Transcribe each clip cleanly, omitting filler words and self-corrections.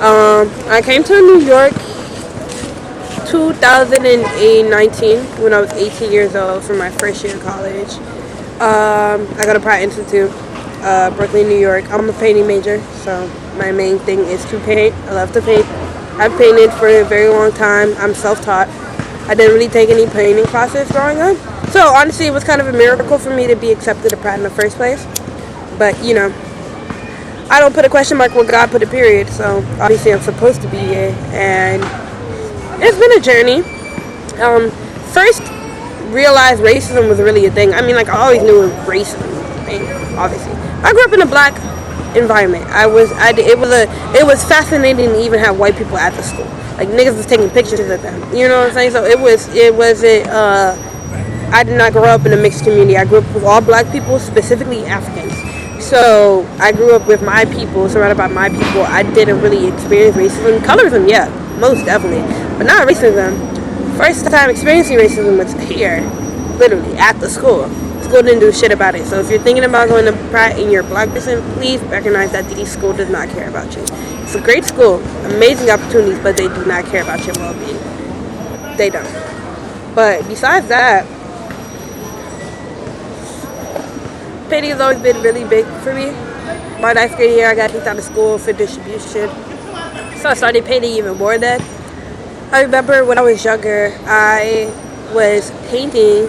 I came to New York 2019 when I was 18 years old for my first year of college. I go to Pratt Institute, Brooklyn, New York. I'm a painting major, so my main thing is to paint. I love to paint. I've painted for a very long time. I'm self-taught. I didn't really take any painting classes growing up. So honestly, it was kind of a miracle for me to be accepted to Pratt in the first place. But, I don't put a question mark where God put a period. So obviously I'm supposed to be here. And it's been a journey. First, realized racism was really a thing. I mean, like, I always knew racism was a thing, obviously. I grew up in a black environment. It was fascinating to even have white people at the school. Like, niggas was taking pictures of them. You know what I'm saying? So it wasn't, I did not grow up in a mixed community. I grew up with all black people, specifically Africans. So I grew up with my people, surrounded by my people. I didn't really experience racism. Colorism, yeah, most definitely, but not racism. First time experiencing racism was here, literally at the school. School didn't do shit about it. So if you're thinking about going to Pratt and you're a black person, please recognize that the school does not care about you. It's a great school, amazing opportunities, but they do not care about your well-being. They don't. But besides that, painting has always been really big for me. My 9th grade year, I got kicked out of school for distribution. So I started painting even more then. I remember when I was younger, I was painting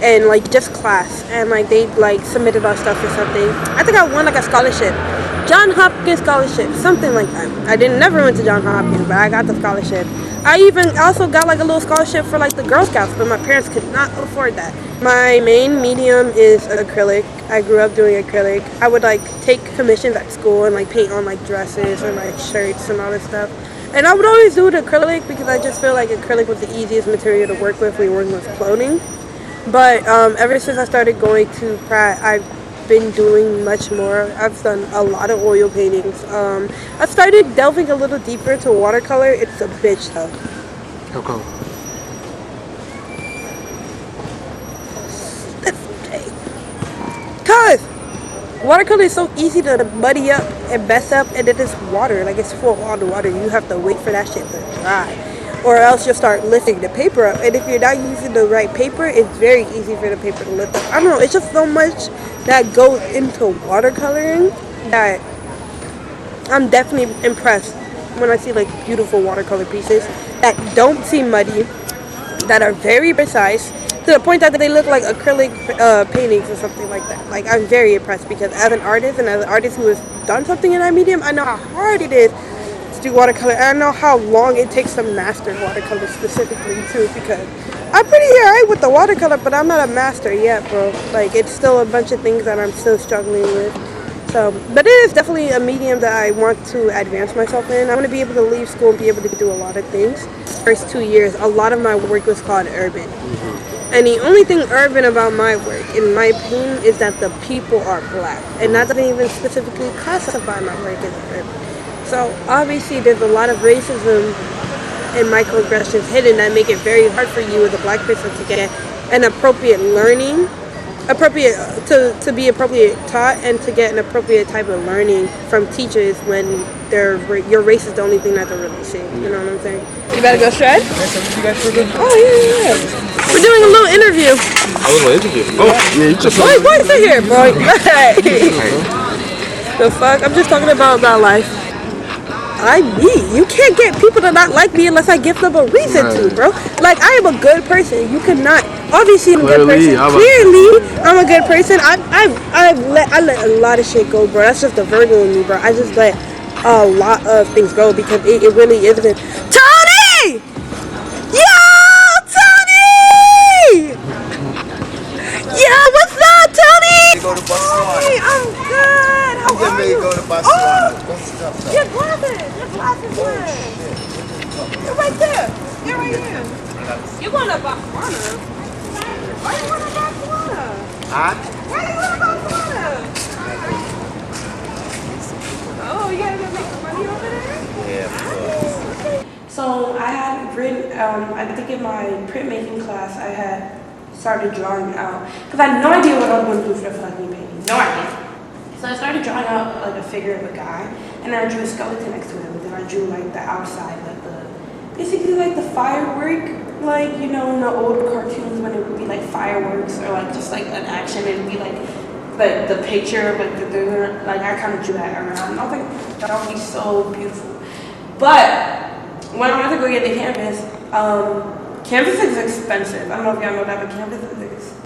in like just class, and like they like submitted our stuff or something. I think I won like a scholarship, John Hopkins scholarship, something like that. I didn't never went to John Hopkins, but I got the scholarship. I even also got like a little scholarship for like the Girl Scouts, but my parents could not afford that. My main medium is acrylic. I grew up doing acrylic. I would like take commissions at school and like paint on like dresses or like shirts and all this stuff. And I would always do it acrylic because I just feel like acrylic was the easiest material to work with when you're working with clothing. But ever since I started going to Pratt, I've been doing much more. I've done a lot of oil paintings. I started delving a little deeper into watercolor. It's a bitch though. How come? Cause watercolor is so easy to muddy up and mess up, and then it's water. Like, it's full on water. You have to wait for that shit to dry, or else you'll start lifting the paper up. And if you're not using the right paper, it's very easy for the paper to lift up. I don't know. It's just so much that goes into watercoloring that I'm definitely impressed when I see like beautiful watercolor pieces that don't seem muddy, that are very precise, to the point that they look like acrylic paintings or something like that. Like, I'm very impressed because as an artist and as an artist who has done something in that medium, I know how hard it is to do watercolor, and I know how long it takes to master watercolor specifically too, because I'm pretty alright with the watercolor, but I'm not a master yet, bro. Like, it's still a bunch of things that I'm still struggling with. So, but it is definitely a medium that I want to advance myself in. I want to be able to leave school and be able to do a lot of things. First 2 years, a lot of my work was called urban. And the only thing urban about my work, in my opinion, is that the people are black. And that doesn't even specifically classify my work as urban. So obviously there's a lot of racism and microaggressions hidden that make it very hard for you as a black person to get an appropriate learning, to be appropriate taught, and to get an appropriate type of learning from teachers when your race is the only thing that they're really seeing. You know what I'm saying? You better go shred? Oh, yeah. We're doing a little interview. A little interview? Oh, yeah, you just... Boy, sit here, bro. The fuck? I'm just talking about life. You can't get people to not like me unless I give them a reason to, bro. Like, I am a good person. You cannot. Obviously, I'm a good person. Clearly, I'm a good person. I let a lot of shit go, bro. That's just the Virgo in me, bro. I just let a lot of things go because it really isn't. Tony! Yo, Tony! Yo, what's up, Tony? Go to Barcelona. I'm good. How are you? Go to Barcelona. Your glasses were. You're right there. You're right here. You're going to Barcelona? Why are you going to Barcelona? Huh? Why are you going to Barcelona? Oh, you gotta go make some money over there? Yeah, of course. Okay. So I had written, I think in my printmaking class, I had started drawing out, because I had no idea what I was going to do for the fucking painting. No idea. So I started drawing out like a figure of a guy, and then I drew a skeleton next to him, and then I drew drew like the outside, like basically like the firework, like in the old cartoons when it would be like fireworks or like just like an action, it'd be like the picture, like like I kind of drew that around. I was like, that would be so beautiful. But when I went to go get the canvas, canvas is expensive. I don't know if y'all know that, but canvas is expensive.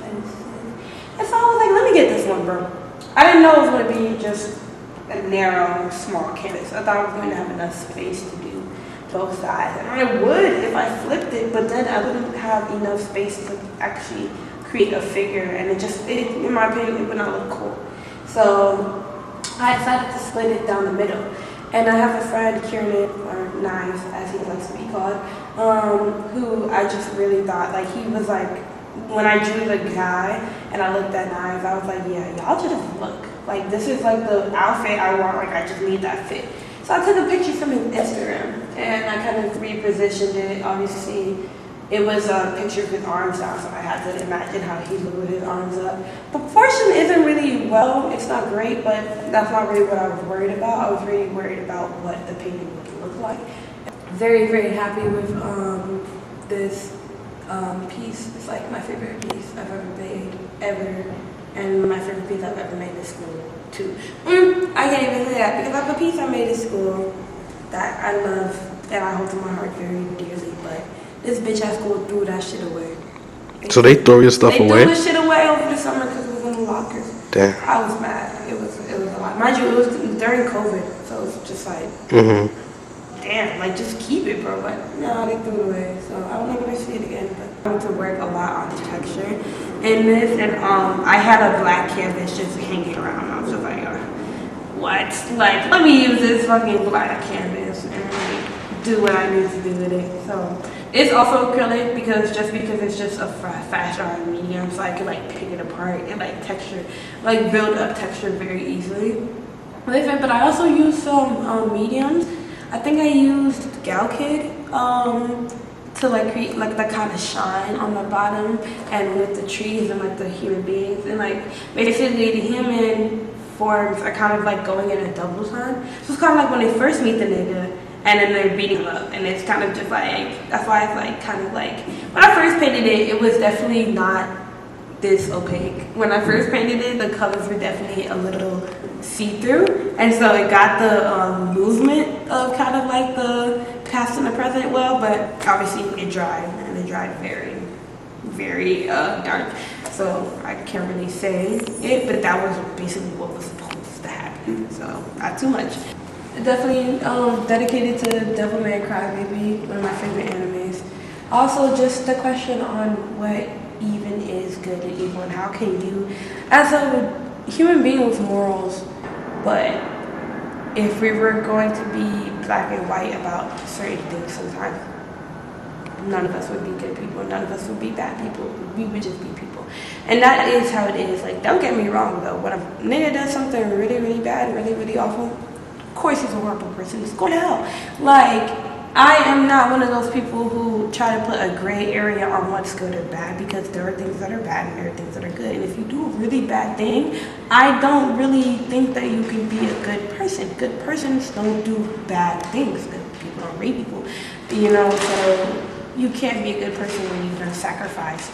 And so I was like, let me get this one, bro. I didn't know it was going to be just a narrow, small canvas. I thought I was going to have enough space to do both sides. And I would if I flipped it, but then I wouldn't have enough space to actually create a figure. And in my opinion, it would not look cool. So I decided to split it down the middle. And I have a friend, Kieran, or Knives, as he likes to be called, who I just really thought, like, he was like, when I drew the guy and I looked at Knives, I was like, yeah, y'all just look. Like, this is like the outfit I want, like, I just need that fit. So I took a picture from his Instagram and I kind of repositioned it. Obviously, it was a picture of his arms down, so I had to imagine how he looked with his arms up. The proportion isn't really it's not great, but that's not really what I was worried about. I was really worried about what the painting would look like. Very, very happy with this piece. It's like my favorite piece I've ever made, ever. And my favorite piece I've ever made in school, too. I can't even say that because I have a piece I made in school that I love and I hold to my heart very dearly, but this bitch at school threw that shit away. So they throw your stuff away? They threw the shit away over the summer because it was in the lockers. Damn. I was mad. It was a lot. Mind you, it was during COVID, so it was just like, damn, like just keep it, bro. But no, they threw it away. So I don't know if I see it again. But I went to work a lot on texture in this, and I had a black canvas just hanging around. I was just like, what? Like, let me use this fucking black canvas and like do what I need to do with it. So. It's also acrylic because it's just a fast drying medium, so I can like pick it apart and like build up texture very easily. But I also used some mediums. I think I used Gal Kid to like create like the kind of shine on the bottom and with the trees and like the human beings and like basically the human forms are kind of like going in a double time. So it's kind of like when they first meet the nigga. And then they're beating them up, and it's kind of just like, that's why it's like, kind of like, when I first painted it, it was definitely not this opaque. When I first painted it, the colors were definitely a little see-through, and so it got the movement of kind of like the past and the present well, but obviously it dried, and it dried very, very dark. So I can't really say it, but that was basically what was supposed to happen, so not too much. Definitely dedicated to Devilman Crybaby, one of my favorite animes. Also, just the question on what even is good and evil, and how can you, as a human being with morals, but if we were going to be black and white about certain things sometimes, none of us would be good people, none of us would be bad people, we would just be people. And that is how it is. Like, don't get me wrong though, when a nigga does something really, really bad, really, really awful, of course he's a horrible person. He's going to hell. Like, I am not one of those people who try to put a gray area on what's good or bad, because there are things that are bad and there are things that are good. And if you do a really bad thing, I don't really think that you can be a good person. Good persons don't do bad things. Good people don't rape people. So you can't be a good person when you're going to sacrifice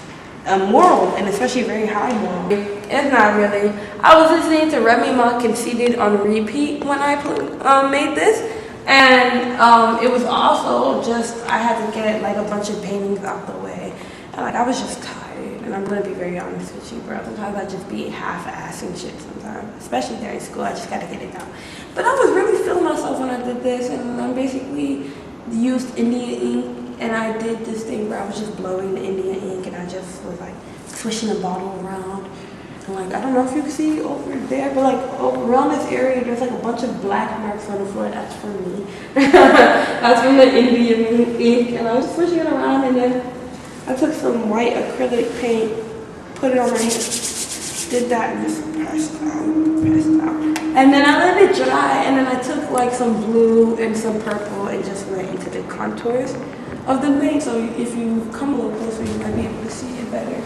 a moral, and especially a very high moral. It's not really. I was listening to Remy Ma Conceited on repeat when I made this, and it was also just, I had to get like a bunch of paintings out the way, and like I was just tired, and I'm gonna be very honest with you, bro. Sometimes I just be half-assing shit sometimes, especially during school. I just gotta get it out. But I was really feeling myself when I did this, and I basically used Indian ink. And I did this thing where I was just blowing the Indian ink, and I just was like swishing the bottle around. And like, I don't know if you can see over there, but like around this area, there's like a bunch of black marks on the floor. That's for me. That's from the Indian ink. And I was swishing it around, and then I took some white acrylic paint, put it on my hand, did that, and just pressed out. And then I let it dry, and then I took like some blue and some purple and just went into the contours of the paint. So if you come a little closer, you might be able to see it better.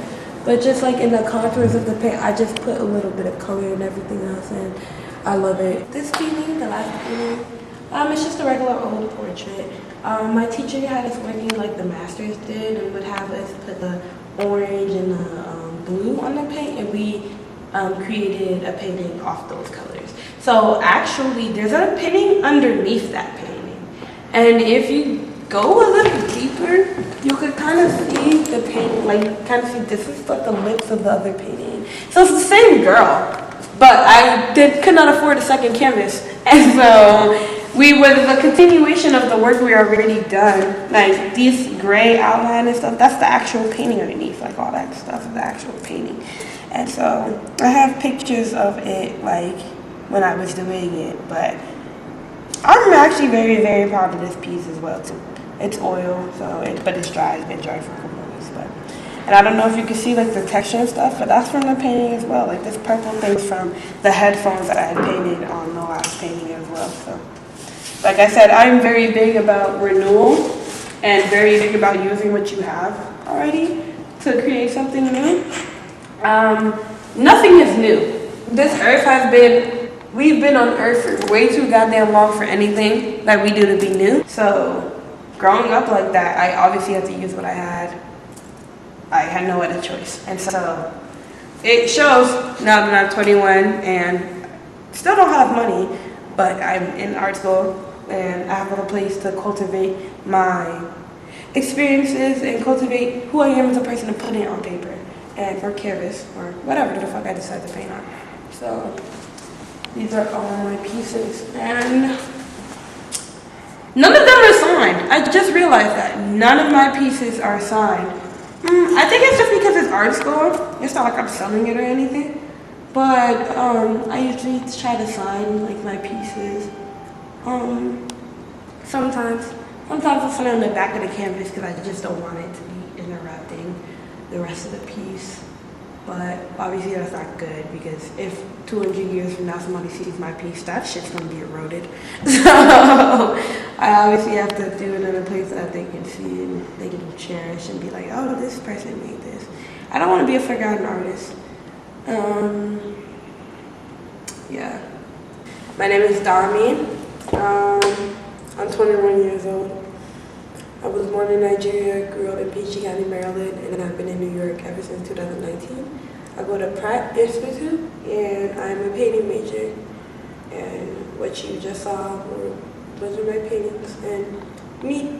But just like in the contours of the paint, I just put a little bit of color and everything else, and I love it. This painting, the last painting, It's just a regular old portrait. My teacher had us working like the masters did and would have us put the orange and the blue on the paint, and we created a painting off those colors. So actually, there's a painting underneath that painting. And if you go a little deeper, you could kind of see the painting, like kind of see this is like the lips of the other painting. So it's the same girl, but I could not afford a second canvas. And so we were the continuation of the work we already done. Like these gray outline and stuff, that's the actual painting underneath, like all that stuff is the actual painting. And so I have pictures of it like when I was doing it, but I'm actually very, very proud of this piece as well too. It's oil, but it's dry. It's been dry for a couple of weeks, and I don't know if you can see like the texture and stuff, but that's from the painting as well. Like this purple thing's from the headphones that I had painted on the last painting as well. So, like I said, I'm very big about renewal and very big about using what you have already to create something new. Nothing is new. This earth we've been on earth for way too goddamn long for anything that we do to be new. So growing up like that, I obviously had to use what I had. I had no other choice. And so it shows now that I'm 21 and still don't have money, but I'm in art school and I have a place to cultivate my experiences and cultivate who I am as a person and put it on paper and for canvas or whatever the fuck I decide to paint on. So these are all my pieces, and none of them are signed. I just realized that none of my pieces are signed. I think it's just because it's art school. It's not like I'm selling it or anything, but I usually try to sign like my pieces. Sometimes I'll sign it on the back of the canvas because I just don't want it to be interrupting the rest of the piece. But obviously that's not good because if 200 years from now somebody sees my piece, that shit's gonna be eroded. So I obviously have to do it in a place that they can see and they can cherish and be like, oh, this person made this. I don't want to be a forgotten artist. Yeah. My name is Dami. I'm 21 years old. I was born in Nigeria, grew up in Peachtree County, Maryland, and I've been in New York ever since 2019. I go to Pratt Institute, and I'm a painting major. And what you just saw those are my paintings. And meet